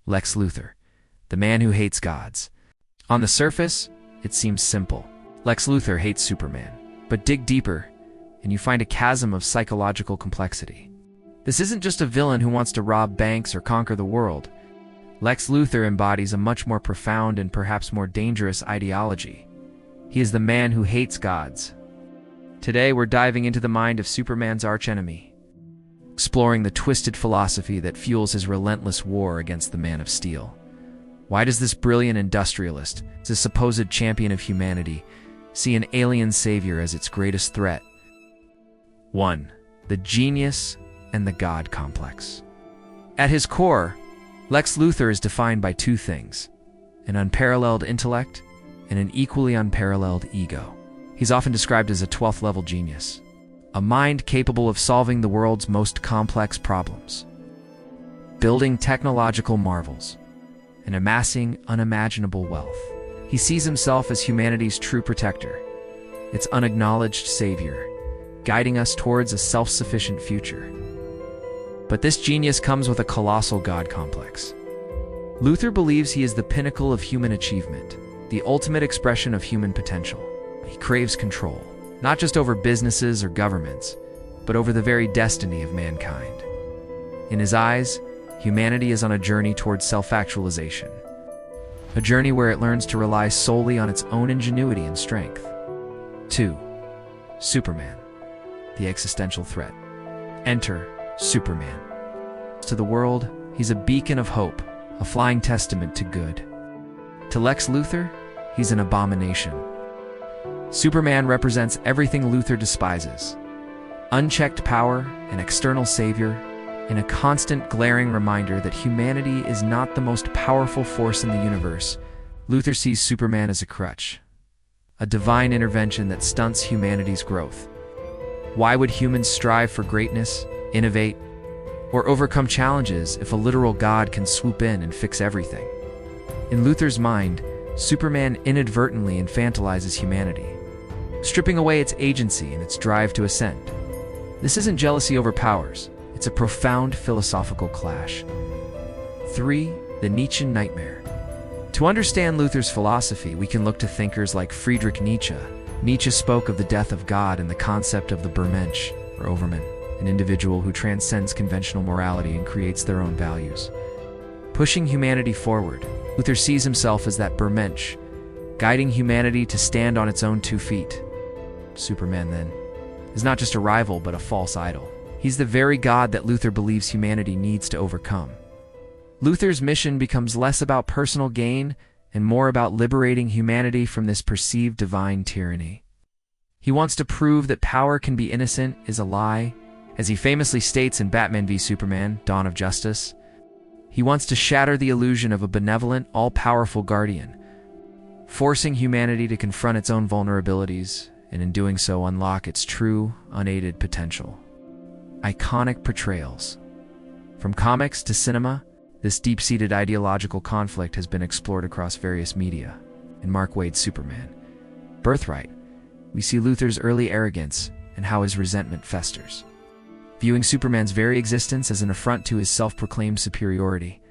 Lex Luthor, the man who hates gods. On the surface, it seems simple. Lex Luthor hates Superman. But dig deeper, and you find a chasm of psychological complexity. This isn't just a villain who wants to rob banks or conquer the world. Lex Luthor embodies a much more profound and perhaps more dangerous ideology. He is the man who hates gods. Today, we're diving into the mind of Superman's archenemy, exploring the twisted philosophy that fuels his relentless war against the Man of Steel. Why does this brilliant industrialist, this supposed champion of humanity, see an alien savior as its greatest threat? 1. The genius and the God complex. At his core, Lex Luthor is defined by two things: an unparalleled intellect and an equally unparalleled ego. He's often described as a 12th level genius, a mind capable of solving the world's most complex problems, building technological marvels, and amassing unimaginable wealth. He sees himself as humanity's true protector, its unacknowledged savior, guiding us towards a self-sufficient future. But this genius comes with a colossal God complex. Luthor believes he is the pinnacle of human achievement, the ultimate expression of human potential. He craves control, not just over businesses or governments, but over the very destiny of mankind. In his eyes, humanity is on a journey towards self-actualization, a journey where it learns to rely solely on its own ingenuity and strength. 2. Superman, the existential threat. Enter Superman. To the world, he's a beacon of hope, a flying testament to good. To Lex Luthor, he's an abomination. Superman represents everything Luthor despises: unchecked power, an external savior, and a constant glaring reminder that humanity is not the most powerful force in the universe. Luthor sees Superman as a crutch, a divine intervention that stunts humanity's growth. Why would humans strive for greatness, innovate, or overcome challenges if a literal god can swoop in and fix everything? In Luthor's mind, Superman inadvertently infantilizes humanity, stripping away its agency and its drive to ascend. This isn't jealousy over powers. It's a profound philosophical clash. 3. The Nichin Nightmare. To understand Luthor's philosophy, we can look to thinkers like Friedrich Nietzsche. Nietzsche spoke of the death of God and the concept of the Bermensch, or Overman, an individual who transcends conventional morality and creates their own values. Pushing humanity forward, Luthor sees himself as that Bermensch, guiding humanity to stand on its own 2 feet. Superman, then, is not just a rival but a false idol. He's the very god that Luthor believes humanity needs to overcome. Luthor's mission becomes less about personal gain and more about liberating humanity from this perceived divine tyranny. He wants to prove that power can be innocent is a lie, as he famously states in Batman v Superman: Dawn of Justice. He wants to shatter the illusion of a benevolent, all-powerful guardian, forcing humanity to confront its own vulnerabilities, and in doing so unlock its true, unaided potential. Iconic portrayals. From comics to cinema, this deep-seated ideological conflict has been explored across various media. In Mark Waid's Superman, Birthright, we see Luthor's early arrogance and how his resentment festers, viewing Superman's very existence as an affront to his self-proclaimed superiority.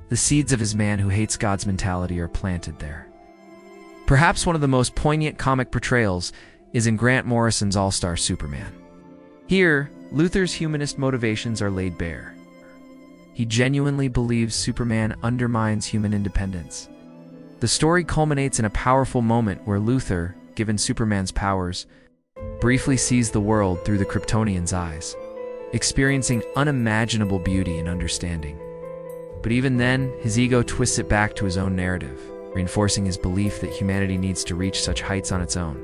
The seeds of his man who hates God's mentality are planted there. Perhaps one of the most poignant comic portrayals is in Grant Morrison's All-Star Superman. Here, Luthor's humanist motivations are laid bare. He genuinely believes Superman undermines human independence. The story culminates in a powerful moment where Luthor, given Superman's powers, briefly sees the world through the Kryptonian's eyes, experiencing unimaginable beauty and understanding. But even then, his ego twists it back to his own narrative, reinforcing his belief that humanity needs to reach such heights on its own.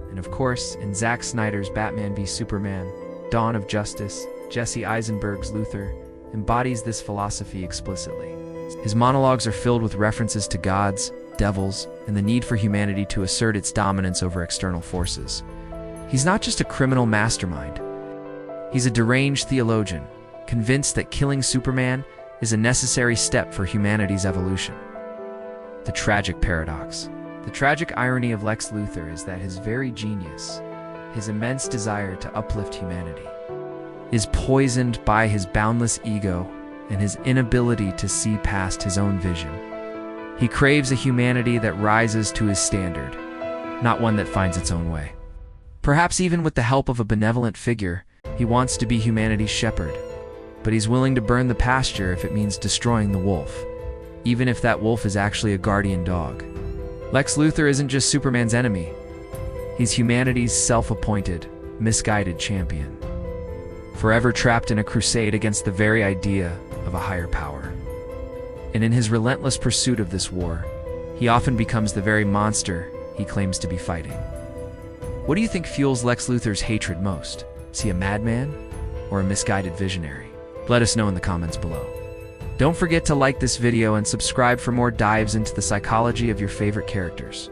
And of course, in Zack Snyder's Batman v Superman, Dawn of Justice, Jesse Eisenberg's Luthor embodies this philosophy explicitly. His monologues are filled with references to gods, devils, and the need for humanity to assert its dominance over external forces. He's not just a criminal mastermind. He's a deranged theologian, convinced that killing Superman is a necessary step for humanity's evolution. The tragic paradox. The tragic irony of Lex Luthor is that his very genius, his immense desire to uplift humanity, is poisoned by his boundless ego and his inability to see past his own vision. He craves a humanity that rises to his standard, not one that finds its own way. Perhaps even with the help of a benevolent figure, he wants to be humanity's shepherd, but he's willing to burn the pasture if it means destroying the wolf, even if that wolf is actually a guardian dog. Lex Luthor isn't just Superman's enemy. He's humanity's self-appointed, misguided champion, forever trapped in a crusade against the very idea of a higher power. And in his relentless pursuit of this war, he often becomes the very monster he claims to be fighting. What do you think fuels Lex Luthor's hatred most? Is he a madman or a misguided visionary? Let us know in the comments below. Don't forget to like this video and subscribe for more dives into the psychology of your favorite characters.